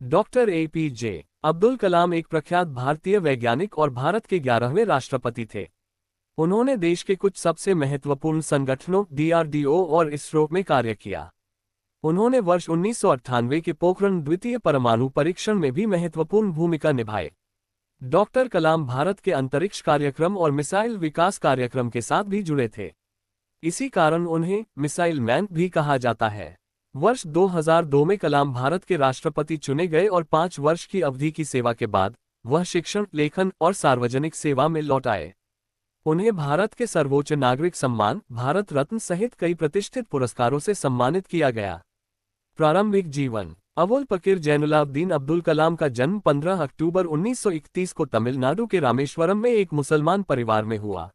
Doctor APJ Abdul Kalam एक प्रख्यात भारतीय वैज्ञानिक और भारत के 11वें राष्ट्रपति थे। उन्होंने देश के कुछ सबसे महत्वपूर्ण संगठनों डीआरडीओ और इसरो में कार्य किया। उन्होंने वर्ष 1998 के पोखरण द्वितीय परमाणु परीक्षण में भी महत्वपूर्ण भूमिका निभाई। डॉक्टर कलाम भारत के अंतरिक्ष कार्यक्रम और मिसाइल विकास कार्यक्रम के साथ भी जुड़े थे। इसी कारण उन्हें मिसाइल मैन भी कहा जाता है। वर्ष 2002 में कलाम भारत के राष्ट्रपति चुने गए और 5 वर्ष की अवधि की सेवा के बाद वह शिक्षण, लेखन और सार्वजनिक सेवा में लौट आए। उन्हें भारत के सर्वोच्च नागरिक सम्मान भारत रत्न सहित कई प्रतिष्ठित पुरस्कारों से सम्मानित किया गया। प्रारंभिक जीवन। अबुल पकीर जैनुलाब्दीन अब्दुल कलाम का जन्म 15 अक्टूबर 1931 को तमिलनाडु के रामेश्वरम में एक मुसलमान परिवार में हुआ।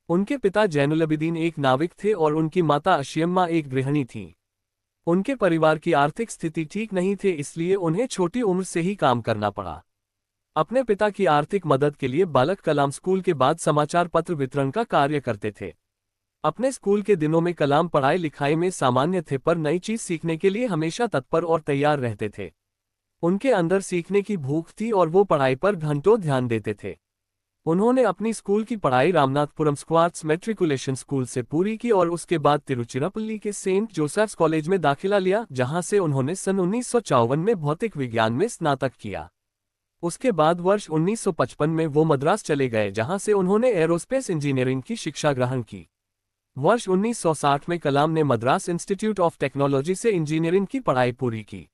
उनके पिता जैनुलबीदीन एक नाविक थे और उनकी माता अशियम्मा एक गृहिणी थीं। उनके परिवार की आर्थिक स्थिति ठीक नहीं थी, इसलिए उन्हें छोटी उम्र से ही काम करना पड़ा। अपने पिता की आर्थिक मदद के लिए बालक कलाम स्कूल के बाद समाचार पत्र वितरण का कार्य करते थे। अपने स्कूल के दिनों में कलाम पढ़ाई लिखाई में सामान्य थे, पर नई चीज सीखने के लिए हमेशा तत्पर और तैयार रहते थे। उनके अंदर सीखने की भूख थी और वो पढ़ाई पर घंटों ध्यान देते थे। उन्होंने अपनी स्कूल की पढ़ाई रामनाथपुरम स्क्वाट्स मैट्रिकुलेशन स्कूल से पूरी की और उसके बाद तिरुचिरापल्ली के सेंट जोसेफ्स कॉलेज में दाखिला लिया, जहां से उन्होंने सन 1954 में भौतिक विज्ञान में स्नातक किया। उसके बाद वर्ष 1955 में वो मद्रास चले गए, जहां से उन्होंने एरोस्पेस इंजीनियरिंग की शिक्षा ग्रहण की। वर्ष 1960 में कलाम ने मद्रास इंस्टीट्यूट ऑफ टेक्नोलॉजी से इंजीनियरिंग की पढ़ाई पूरी की।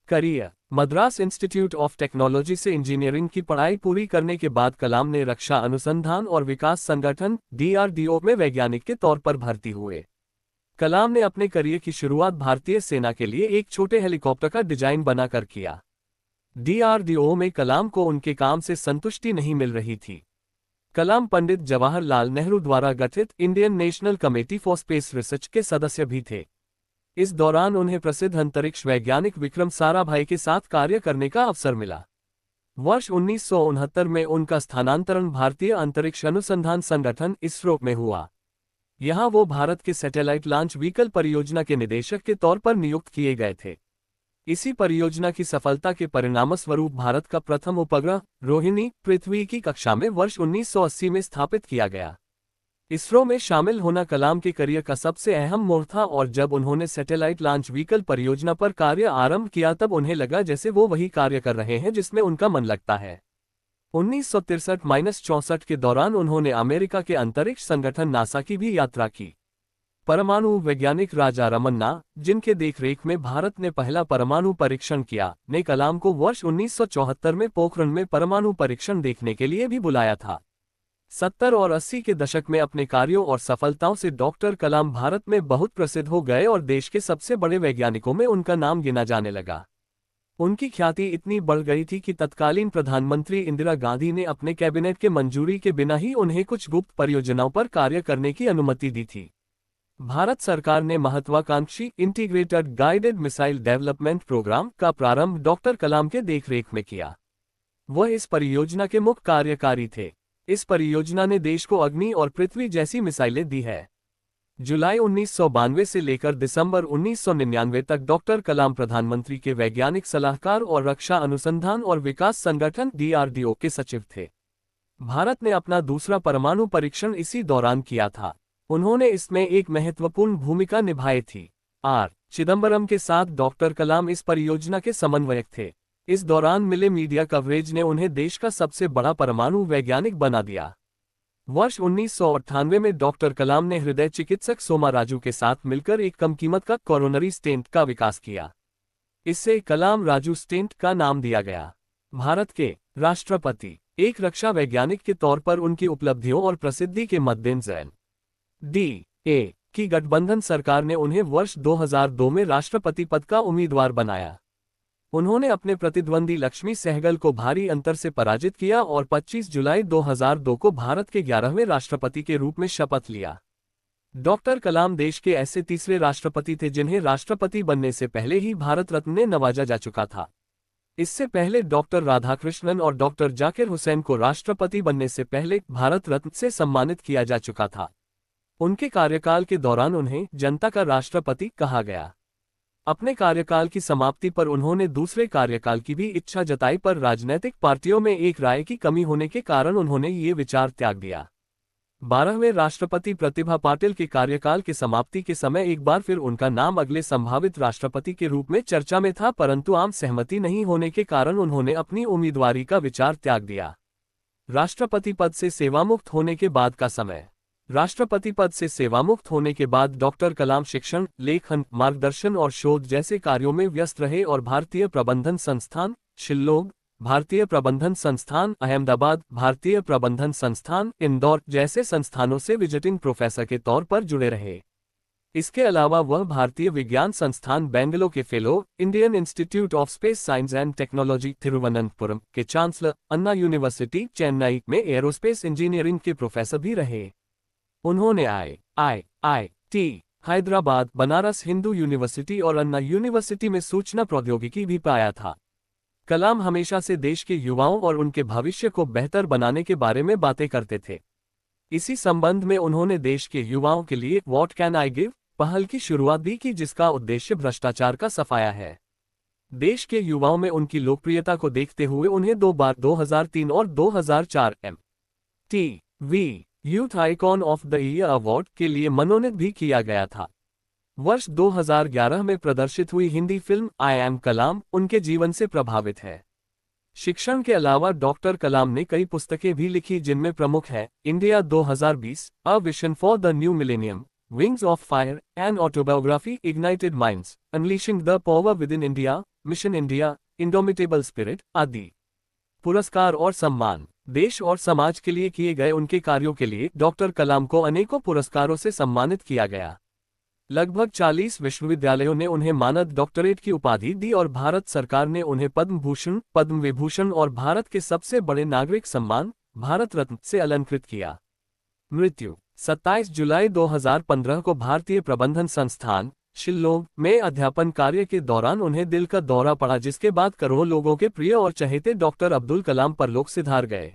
Career. Madras institute of technology से इंजीनियरिंग की पढ़ाई पूरी करने के बाद कलाम ने रक्षा अनुसंधान और विकास संगठन डीआरडीओ में वैज्ञानिक के तौर पर भर्ती हुए। कलाम ने अपने करियर की शुरुआत भारतीय सेना के लिए एक छोटे हेलीकॉप्टर का डिजाइन बनाकर किया। डीआरडीओ में कलाम को उनके काम से संतुष्टि नहीं मिल रही थी। कलाम पंडित जवाहरलाल नेहरू द्वारा गठित Indian national committee for space research के सदस्य भी थे। इस दौरान उन्हें प्रसिद्ध अंतरिक्ष वैज्ञानिक विक्रम साराभाई के साथ कार्य करने का अवसर मिला। वर्ष 1969 में उनका स्थानांतरण भारतीय अंतरिक्ष अनुसंधान संगठन इसरो में हुआ। यहां वो भारत के सैटेलाइट लॉन्च व्हीकल परियोजना के निदेशक के तौर पर नियुक्त किए गए थे। इसी परियोजना की सफलता के परिणामस्वरूप भारत का प्रथम उपग्रह रोहिणी पृथ्वी की कक्षा में वर्ष 1980 में स्थापित किया गया। इसरो में शामिल होना कलाम के करियर का सबसे अहम मोड़ था और जब उन्होंने सैटेलाइट लॉन्च व्हीकल परियोजना पर कार्य आरंभ किया तब उन्हें लगा जैसे वो वही कार्य कर रहे हैं जिसमें उनका मन लगता है। 1963-64 के दौरान उन्होंने अमेरिका के अंतरिक्ष संगठन नासा की भी यात्रा की। परमाणु वैज्ञानिक राजा रमन्ना, जिनके देखरेख में भारत ने पहला परमाणु परीक्षण किया, ने कलाम को वर्ष 1974 में पोखरण में परमाणु परीक्षण देखने के लिए भी बुलाया था। 70 और 80 के दशक में अपने कार्यों और सफलताओं से डॉक्टर कलाम भारत में बहुत प्रसिद्ध हो गए और देश के सबसे बड़े वैज्ञानिकों में उनका नाम गिना जाने लगा। उनकी ख्याति इतनी बढ़ गई थी कि तत्कालीन प्रधानमंत्री इंदिरा गांधी ने अपने कैबिनेट के मंजूरी के बिना ही उन्हें कुछ गुप्त परियोजनाओं पर कार्य करने की अनुमति दी थी। भारत सरकार ने महत्वाकांक्षी integrated guided missile development program का प्रारंभ डॉक्टर कलाम के देखरेख में किया। वह इस परियोजना के मुख्य कार्यकारी थे। इस परियोजना ने देश को अग्नि और पृथ्वी जैसी मिसाइलें दी है। जुलाई 1992 से लेकर दिसंबर 1999 तक डॉक्टर कलाम प्रधानमंत्री के वैज्ञानिक सलाहकार और रक्षा अनुसंधान और विकास संगठन डीआरडीओ के सचिव थे। भारत ने अपना दूसरा परमाणु परीक्षण इसी दौरान किया था। उन्होंने इसमें एक महत्वपूर्ण भूमिका निभाई थी। आर चिदंबरम के साथ डॉक्टर कलाम इस परियोजना के समन्वयक थे। इस दौरान मिले मीडिया कवरेज ने उन्हें देश का सबसे बड़ा परमाणु वैज्ञानिक बना दिया। वर्ष 1998 में डॉक्टर कलाम ने हृदय चिकित्सक सोमा राजू के साथ मिलकर एक कम कीमत का कोरोनरी स्टेंट का विकास किया। इससे कलाम राजू स्टेंट का नाम दिया गया। भारत के राष्ट्रपति। एक रक्षा वैज्ञानिक के तौर पर उनकी उपलब्धियों और प्रसिद्धि के मद्देनजर डी.ए. की गठबंधन सरकार ने उन्हें वर्ष 2002 में राष्ट्रपति पद का उम्मीदवार बनाया। उन्होंने अपने प्रतिद्वंदी लक्ष्मी सहगल को भारी अंतर से पराजित किया और 25 जुलाई 2002 को भारत के 11वें राष्ट्रपति के रूप में शपथ लिया। डॉक्टर कलाम देश के ऐसे तीसरे राष्ट्रपति थे जिन्हें राष्ट्रपति बनने से पहले ही भारत रत्न ने नवाजा जा चुका था। इससे पहले डॉक्टर राधाकृष्णन और डॉक्टर जाकिर हुसैन को राष्ट्रपति बनने से पहले भारत रत्न से सम्मानित किया जा चुका था। उनके कार्यकाल के दौरान उन्हें जनता का राष्ट्रपति कहा गया। अपने कार्यकाल की समाप्ति पर उन्होंने दूसरे कार्यकाल की भी इच्छा जताई, पर राजनीतिक पार्टियों में एक राय की कमी होने के कारण उन्होंने ये विचार त्याग दिया। 12वें राष्ट्रपति प्रतिभा पाटिल के कार्यकाल की समाप्ति के समय एक बार फिर उनका नाम अगले संभावित राष्ट्रपति के रूप में चर्चा में था, परंतु आम सहमति नहीं होने के कारण उन्होंने अपनी उम्मीदवारी का विचार त्याग दिया। राष्ट्रपति पद से सेवामुक्त होने के बाद का समय। राष्ट्रपति पद से सेवामुक्त होने के बाद डॉक्टर कलाम शिक्षण, लेखन, मार्गदर्शन और शोध जैसे कार्यों में व्यस्त रहे और भारतीय प्रबंधन संस्थान शिल्लोग, भारतीय प्रबंधन संस्थान अहमदाबाद, भारतीय प्रबंधन संस्थान इंदौर जैसे संस्थानों से विजिटिंग प्रोफेसर के तौर पर जुड़े रहे। इसके अलावा वह भारतीय विज्ञान संस्थान बेंगलोर के fellow, Indian institute of space science and technology Thiruvananthapuram के चांसलर, अन्ना यूनिवर्सिटी चेन्नई में एरोस्पेस इंजीनियरिंग के प्रोफेसर भी रहे। उन्होंने IIT हैदराबाद, बनारस हिंदू यूनिवर्सिटी और अन्ना यूनिवर्सिटी में सूचना प्रौद्योगिकी भी पाया था। कलाम हमेशा से देश के युवाओं और उनके भविष्य को बेहतर बनाने के बारे में बातें करते थे। इसी संबंध में उन्होंने देश के युवाओं के लिए व्हाट कैन आई गिव पहल की शुरुआत भी की, जिसका उद्देश्य भ्रष्टाचार का सफाया है। देश के युवाओं में उनकी लोकप्रियता को देखते हुए उन्हें 2 बार 2003 और 2004 MTV youth icon of the year award के लिए मनोनीत भी किया गया था। वर्ष 2011 में प्रदर्शित हुई हिंदी फिल्म आई एम कलाम उनके जीवन से प्रभावित है। शिक्षण के अलावा डॉक्टर कलाम ने कई पुस्तकें भी लिखी, जिनमें प्रमुख है India 2020, a vision for the new millennium, wings of fire, an autobiography, ignited minds, unleashing the power with in India, mission India, indomitable spirit आदि। पुरस्कार और सम्मान। देश और समाज के लिए किए गए उनके कार्यों के लिए डॉक्टर कलाम को अनेकों पुरस्कारों से सम्मानित किया गया। लगभग 40 विश्वविद्यालयों ने उन्हें मानद डॉक्टरेट की उपाधि दी और भारत सरकार ने उन्हें पद्म भूषण, पद्म विभूषण और भारत के सबसे बड़े नागरिक सम्मान भारत रत्न से अलंकृत किया। मृत्यु 27 जुलाई 2015 को भारतीय प्रबंधन संस्थान शिल्लोग में अध्यापन कार्य के दौरान उन्हें दिल का दौरा पड़ा, जिसके बाद करोड़ों लोगों के प्रिय और चहेते डॉक्टर अब्दुल कलाम परलोक सिधार गए।